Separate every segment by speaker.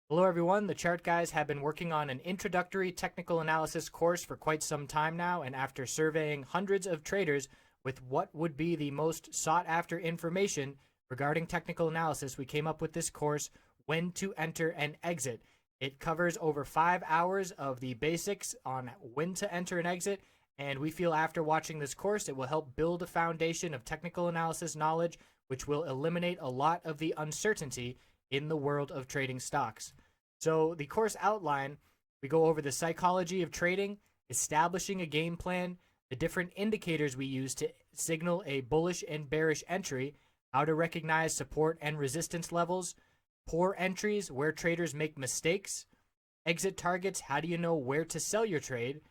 Speaker 1: Hello everyone, the Chart Guys have been working on an introductory technical analysis course for quite some time now, and after surveying hundreds of traders with what would be the most sought after information regarding technical analysis, we came up with this course, When to Enter and Exit. It covers over 5 hours of the basics on when to enter and exit, and we feel after watching this course it will help build a foundation of technical analysis knowledge which will eliminate a lot of the uncertainty in the world of trading stocks. So the course outline, we go over the psychology of trading, establishing a game plan, the different indicators we use to signal a bullish and bearish entry, how to recognize support and resistance levels, poor entries, where traders make mistakes, exit targets, how do you know where to sell your trade,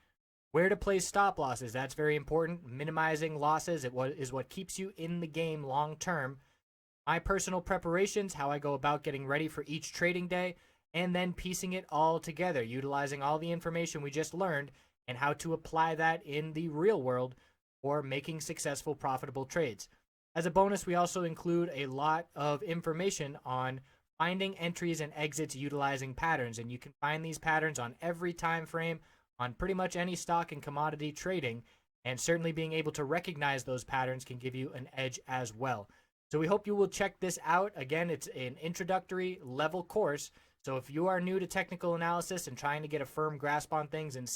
Speaker 1: where to place stop losses, that's very important, minimizing losses is what keeps you in the game long term, my personal preparations, how I go about getting ready for each trading day, and then piecing it all together, utilizing all the information we just learned and how to apply that in the real world for making successful, profitable trades. As a bonus, we also include a lot of information on finding entries and exits utilizing patterns, and you can find these patterns on every time frame on pretty much any stock and commodity trading, and certainly being able to recognize those patterns can give you an edge as well. So we hope you will check this out. Again, it's an introductory level course. So if you are new to technical analysis and trying to get a firm grasp on things and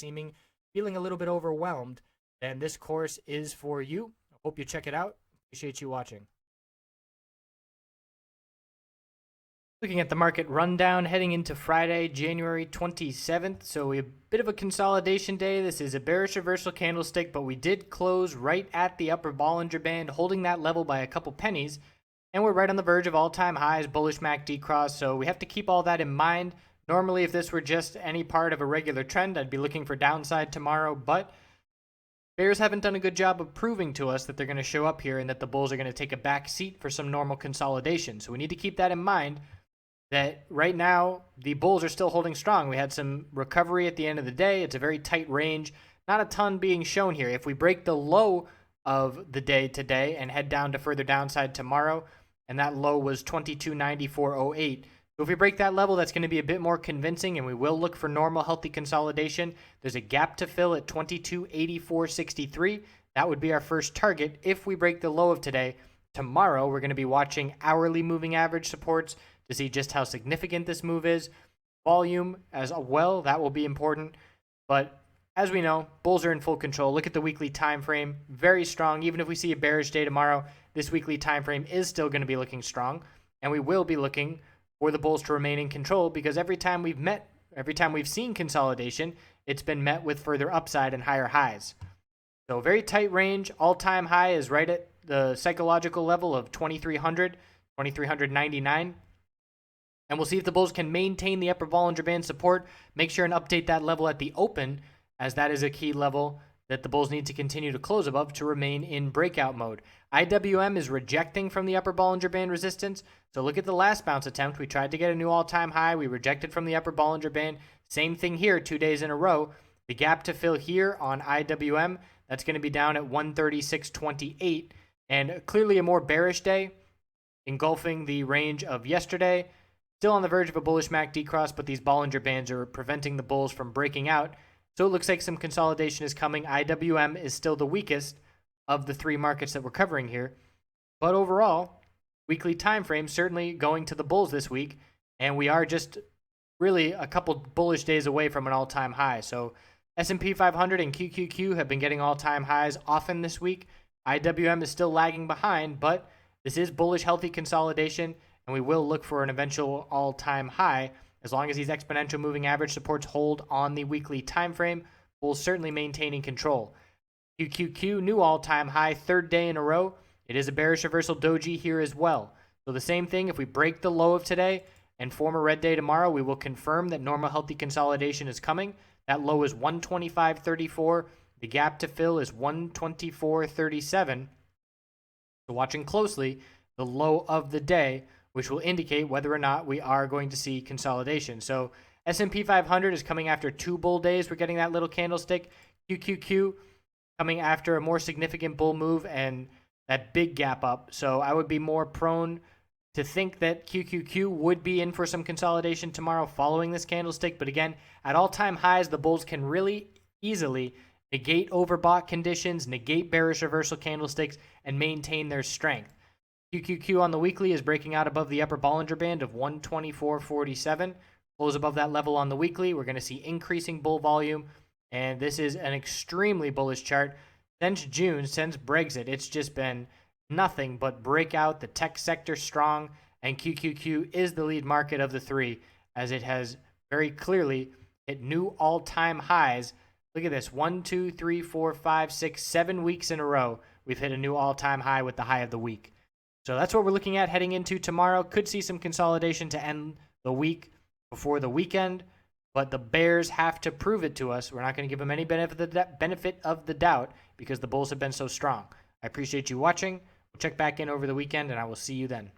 Speaker 1: feeling a little bit overwhelmed, then this course is for you. I hope you check it out. Appreciate you watching. Looking at the market rundown heading into Friday, January 27th. So a bit of a consolidation day. This is a bearish reversal candlestick, but we did close right at the upper Bollinger Band, holding that level by a couple pennies. And we're right on the verge of all-time highs, bullish MACD cross, so we have to keep all that in mind. Normally, if this were just any part of a regular trend, I'd be looking for downside tomorrow, but bears haven't done a good job of proving to us that they're going to show up here and that the bulls are going to take a back seat for some normal consolidation. So we need to keep that in mind, that right now the bulls are still holding strong. We had some recovery at the end of the day. It's a very tight range. Not a ton being shown here. If we break the low of the day today and head down to further downside tomorrow, and that low was 2294.08. So if we break that level, that's going to be a bit more convincing, and we will look for normal, healthy consolidation. There's a gap to fill at 2284.63. That would be our first target if we break the low of today. Tomorrow, we're going to be watching hourly moving average supports to see just how significant this move is. Volume as well, that will be important. But as we know, bulls are in full control. Look at the weekly time frame, very strong. Even if we see a bearish day tomorrow, this weekly time frame is still going to be looking strong, and we will be looking for the bulls to remain in control, because every time we've seen consolidation, it's been met with further upside and higher highs. So very tight range. All-time high is right at the psychological level of 2300, 2399. And we'll see if the bulls can maintain the upper Bollinger Band support. Make sure and update that level at the open, as that is a key level that the bulls need to continue to close above to remain in breakout mode. IWM is rejecting from the upper Bollinger Band resistance. So look at the last bounce attempt. We tried to get a new all-time high. We rejected from the upper Bollinger Band. Same thing here 2 days in a row. The gap to fill here on IWM, that's going to be down at 136.28. And clearly a more bearish day, engulfing the range of yesterday. Still on the verge of a bullish MACD cross, but these Bollinger Bands are preventing the bulls from breaking out. So it looks like some consolidation is coming. IWM is still the weakest of the three markets that we're covering here. But overall, weekly time frame certainly going to the bulls this week. And we are just really a couple bullish days away from an all-time high. So S&P 500 and QQQ have been getting all-time highs often this week. IWM is still lagging behind, but this is bullish, healthy consolidation, and we will look for an eventual all-time high. As long as these exponential moving average supports hold on the weekly time frame, we'll certainly maintaining control. QQQ, new all-time high, third day in a row. It is a bearish reversal doji here as well. So the same thing, if we break the low of today and form a red day tomorrow, we will confirm that normal healthy consolidation is coming. That low is 125.34. The gap to fill is 124.37. So watching closely the low of the day, which will indicate whether or not we are going to see consolidation. So S&P 500 is coming after 2 bull days. We're getting that little candlestick. QQQ coming after a more significant bull move and that big gap up. So I would be more prone to think that QQQ would be in for some consolidation tomorrow following this candlestick. But again, at all-time highs, the bulls can really easily negate overbought conditions, negate bearish reversal candlesticks, and maintain their strength. QQQ on the weekly is breaking out above the upper Bollinger Band of 124.47. Close above that level on the weekly. We're going to see increasing bull volume, and this is an extremely bullish chart. Since June, since Brexit, it's just been nothing but breakout. The tech sector strong, and QQQ is the lead market of the three, as it has very clearly hit new all-time highs. Look at this, 1, 2, 3, 4, 5, 6, 7 weeks in a row. We've hit a new all-time high with the high of the week. So that's what we're looking at heading into tomorrow. Could see some consolidation to end the week before the weekend, but the bears have to prove it to us. We're not going to give them any benefit of the doubt because the bulls have been so strong. I appreciate you watching. We'll check back in over the weekend, and I will see you then.